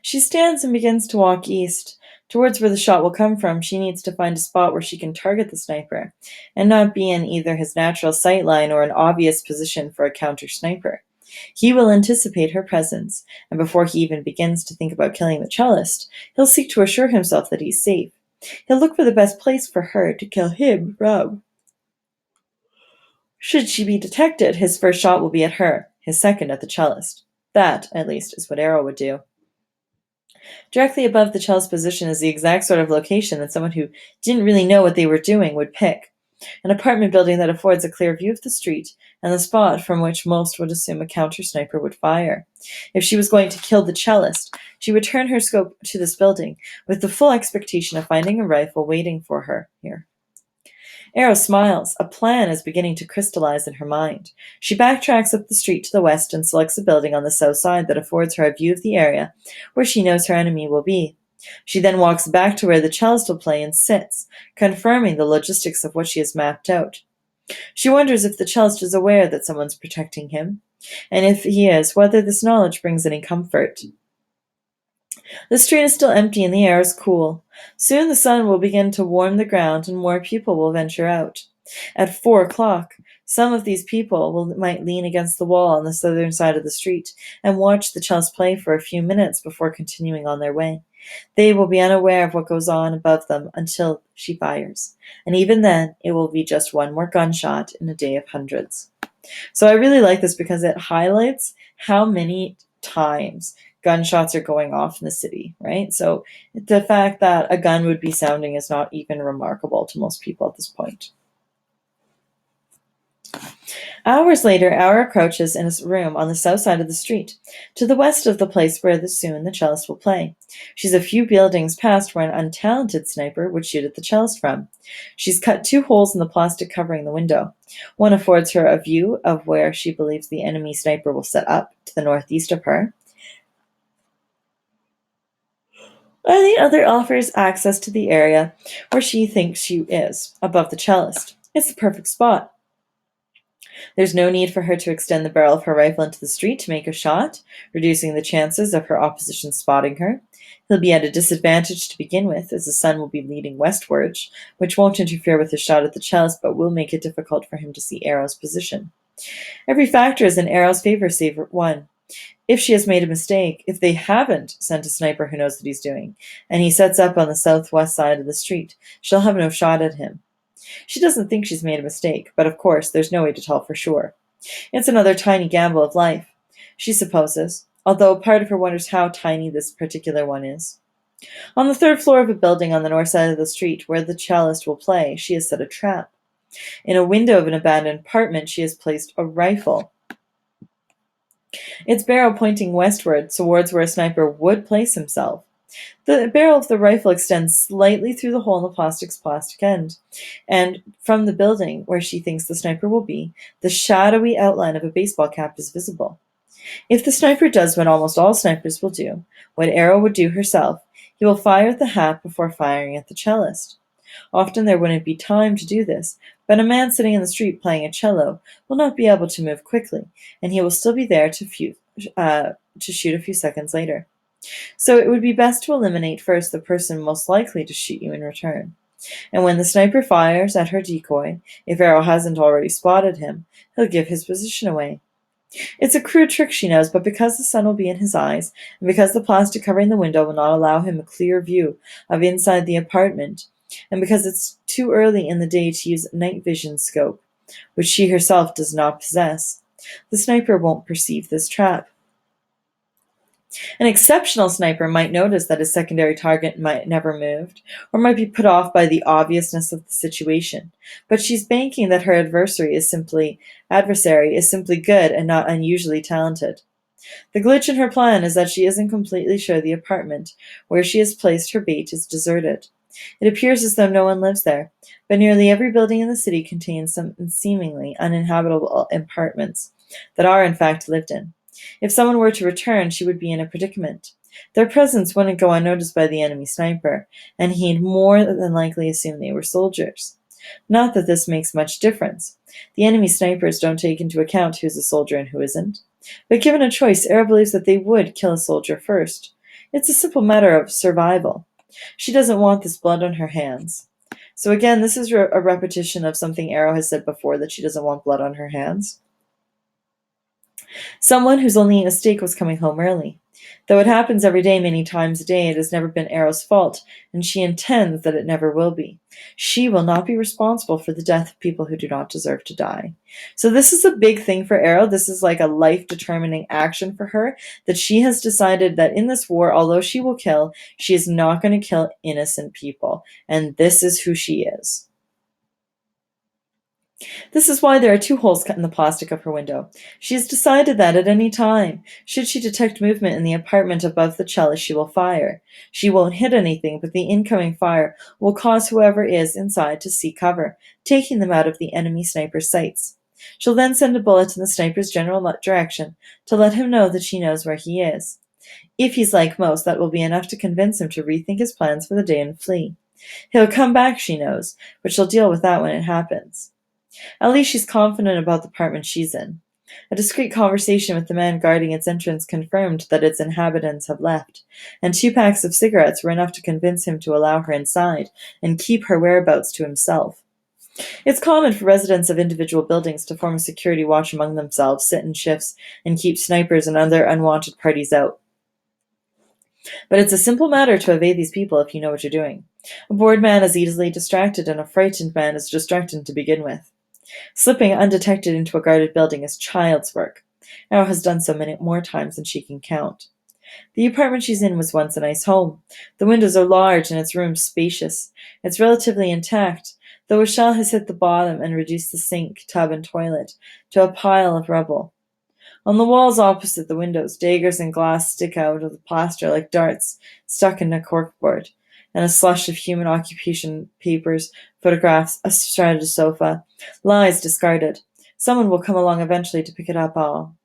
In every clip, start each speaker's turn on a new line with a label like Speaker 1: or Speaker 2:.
Speaker 1: She stands and begins to walk east. Towards where the shot will come from, she needs to find a spot where she can target the sniper, and not be in either his natural sight line or an obvious position for a counter sniper. He will anticipate her presence, and before he even begins to think about killing the cellist, he'll seek to assure himself that he's safe. He'll look for the best place for her to kill him from. Should she be detected, his first shot will be at her, his second at the cellist. That, at least, is what Arrow would do. Directly above the cellist position is the exact sort of location that someone who didn't really know what they were doing would pick. An apartment building that affords a clear view of the street, and the spot from which most would assume a counter sniper would fire. If she was going to kill the cellist, she would turn her scope to this building, with the full expectation of finding a rifle waiting for her here. Arrow smiles. A plan is beginning to crystallize in her mind. She backtracks up the street to the west and selects a building on the south side that affords her a view of the area where she knows her enemy will be. She then walks back to where the cellist will play and sits, confirming the logistics of what she has mapped out. She wonders if the cellist is aware that someone's protecting him, and if he is, whether this knowledge brings any comfort. The street is still empty and the air is cool. Soon the sun will begin to warm the ground and more people will venture out. At 4 o'clock, some of these people might lean against the wall on the southern side of the street and watch the cellist play for a few minutes before continuing on their way. They will be unaware of what goes on above them until she fires, and even then it will be just one more gunshot in a day of hundreds. So I really like this because it highlights how many times gunshots are going off in the city, right? So the fact that a gun would be sounding is not even remarkable to most people at this point. Hours later, Aura crouches in a room on the south side of the street, to the west of the place where soon the cellist will play. She's a few buildings past where an untalented sniper would shoot at the cellist from. She's cut 2 holes in the plastic covering the window. One affords her a view of where she believes the enemy sniper will set up, to the northeast of her, and the other offers access to the area where she thinks she is, above the cellist. It's the perfect spot. There's no need for her to extend the barrel of her rifle into the street to make a shot, reducing the chances of her opposition spotting her. He'll be at a disadvantage to begin with, as the sun will be leading westwards, which won't interfere with his shot at the cellist, but will make it difficult for him to see Arrow's position. Every factor is in Arrow's favor save one. If she has made a mistake, if they haven't sent a sniper who knows what he's doing, and he sets up on the southwest side of the street, she'll have no shot at him. She doesn't think she's made a mistake, but of course there's no way to tell for sure. It's another tiny gamble of life, she supposes, although part of her wonders how tiny this particular one is. On the 3rd floor of a building on the north side of the street where the cellist will play, she has set a trap. In a window of an abandoned apartment, she has placed a rifle, its barrel pointing westward towards where a sniper would place himself. The barrel of the rifle extends slightly through the hole in the plastic end, and from the building where she thinks the sniper will be, the shadowy outline of a baseball cap is visible. If the sniper does what almost all snipers will do, what Arrow would do herself, he will fire at the hat before firing at the cellist. Often there wouldn't be time to do this, but a man sitting in the street playing a cello will not be able to move quickly, and he will still be there to shoot a few seconds later. So it would be best to eliminate first the person most likely to shoot you in return. And when the sniper fires at her decoy, if Arrow hasn't already spotted him, he'll give his position away. It's a crude trick, she knows, but because the sun will be in his eyes, and because the plastic covering the window will not allow him a clear view of inside the apartment, and because it's too early in the day to use night vision scope, which she herself does not possess, the sniper won't perceive this trap. An exceptional sniper might notice that his secondary target might never moved, or might be put off by the obviousness of the situation, but she's banking that her adversary is simply good and not unusually talented. The glitch in her plan is that she isn't completely sure the apartment where she has placed her bait is deserted. It appears as though no one lives there, but nearly every building in the city contains some seemingly uninhabitable apartments that are in fact lived in. If someone were to return, she would be in a predicament. Their presence wouldn't go unnoticed by the enemy sniper, and he'd more than likely assume they were soldiers. Not that this makes much difference. The enemy snipers don't take into account who's a soldier and who isn't. But given a choice, Era believes that they would kill a soldier first. It's a simple matter of survival. She doesn't want this blood on her hands. So again, this is a repetition of something Arrow has said before, that she doesn't want blood on her hands. Someone whose only mistake was coming home early. Though it happens every day, many times a day, it has never been Arrow's fault, and she intends that it never will be. She will not be responsible for the death of people who do not deserve to die. So this is a big thing for Arrow. This is like a life-determining action for her, that she has decided that in this war, although she will kill, she is not going to kill innocent people. And this is who she is. This is why there are 2 holes cut in the plastic of her window. She has decided that at any time, should she detect movement in the apartment above the cellist, she will fire. She won't hit anything, but the incoming fire will cause whoever is inside to seek cover, taking them out of the enemy sniper's sights. She'll then send a bullet in the sniper's general direction to let him know that she knows where he is. If he's like most, that will be enough to convince him to rethink his plans for the day and flee. He'll come back, she knows, but she'll deal with that when it happens. At least she's confident about the apartment she's in. A discreet conversation with the man guarding its entrance confirmed that its inhabitants have left, and 2 packs of cigarettes were enough to convince him to allow her inside and keep her whereabouts to himself. It's common for residents of individual buildings to form a security watch among themselves, sit in shifts, and keep snipers and other unwanted parties out. But it's a simple matter to evade these people if you know what you're doing. A bored man is easily distracted, and a frightened man is distracted to begin with. Slipping undetected into a guarded building is child's work. Arrow has done so many more times than she can count. The apartment she's in was once a nice home. The windows are large and its rooms spacious. It's relatively intact, though a shell has hit the bottom and reduced the sink, tub, and toilet to a pile of rubble. On the walls opposite the windows, daggers and glass stick out of the plaster like darts stuck in a corkboard, and a slush of human occupation papers, photographs, a shredded sofa, lies discarded. Someone will come along eventually to pick it up all,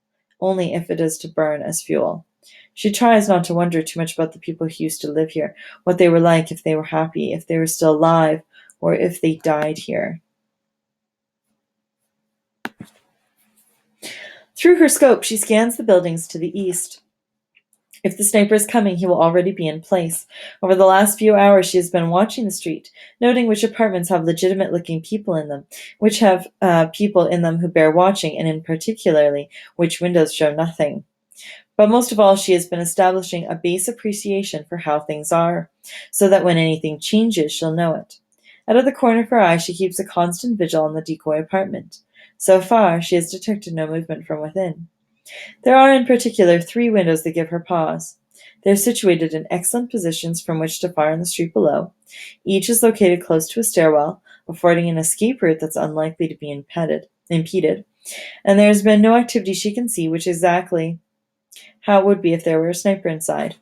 Speaker 1: only if it is to burn as fuel. She tries not to wonder too much about the people who used to live here, what they were like, if they were happy, if they were still alive, or if they died here. Through her scope, she scans the buildings to the east. If the sniper is coming, he will already be in place. Over the last few hours, she has been watching the street, noting which apartments have legitimate-looking people in them, which have people in them who bear watching, and in particularly, which windows show nothing. But most of all, she has been establishing a base appreciation for how things are, so that when anything changes, she'll know it. Out of the corner of her eye, she keeps a constant vigil on the decoy apartment. So far, she has detected no movement from within. There are in particular 3 windows that give her pause. They are situated in excellent positions from which to fire on the street below. Each is located close to a stairwell, affording an escape route that's unlikely to be impeded. And there has been no activity she can see, which is exactly how it would be if there were a sniper inside.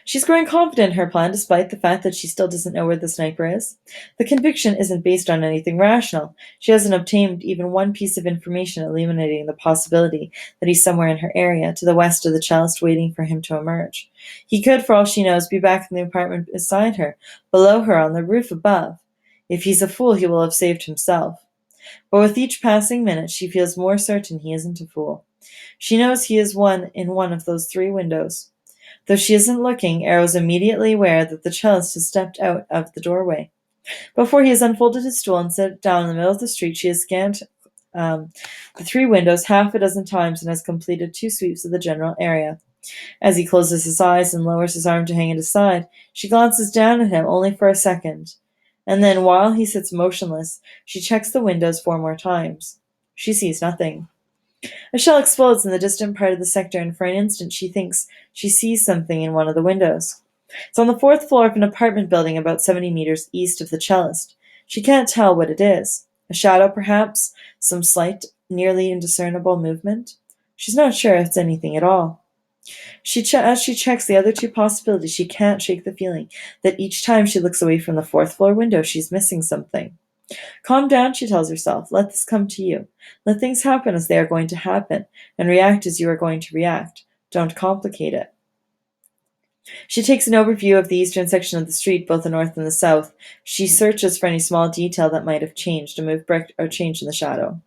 Speaker 1: She's growing confident in her plan despite the fact that she still doesn't know where the sniper is. The conviction isn't based on anything rational. She hasn't obtained even one piece of information eliminating the possibility that he's somewhere in her area, to the west of the cellist, waiting for him to emerge. He could, for all she knows, be back in the apartment beside her, below her, on the roof above. If he's a fool, he will have saved himself. But with each passing minute, she feels more certain he isn't a fool. She knows he is in one of those 3 windows. Though she isn't looking, Arrow is immediately aware that the cellist has stepped out of the doorway. Before he has unfolded his stool and sat down in the middle of the street, she has scanned the 3 windows half a dozen times and has completed 2 sweeps of the general area. As he closes his eyes and lowers his arm to hang at his side, she glances down at him only for a second. And then, while he sits motionless, she checks the windows 4 more times. She sees nothing. A shell explodes in the distant part of the sector, and for an instant she thinks she sees something in one of the windows. It's on the 4th floor of an apartment building about 70 meters east of the cellist. She can't tell what it is. A shadow, perhaps? Some slight, nearly indiscernible movement? She's not sure if it's anything at all. As she checks the other 2 possibilities, she can't shake the feeling that each time she looks away from the 4th floor window, she's missing something. Calm down, she tells herself. Let this come to you. Let things happen as they are going to happen, and react as you are going to react. Don't complicate it. She takes an overview of the eastern section of the street, both the north and the south. She searches for any small detail that might have changed, a moved brick or change in the shadow.